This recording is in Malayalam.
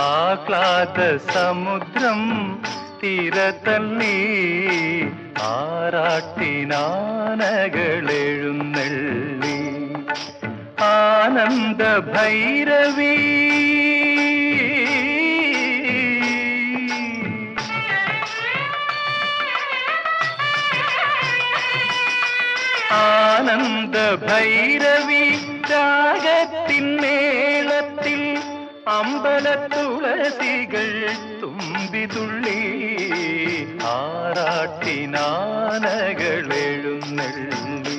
ആഹ്ലാദ സമുദ്രം തിരതല്ലി ആറാട്ടിനാനകളെഴുന്നള്ളി ആനന്ദ ഭൈരവി ആനന്ദ ഭൈരവി രാഗത്തിൻ മേളത്തിൽ അമ്പലത്തുളസികൾ തുമ്പിതുള്ളി ആറാട്ടിനാനകളെഴുന്നള്ളി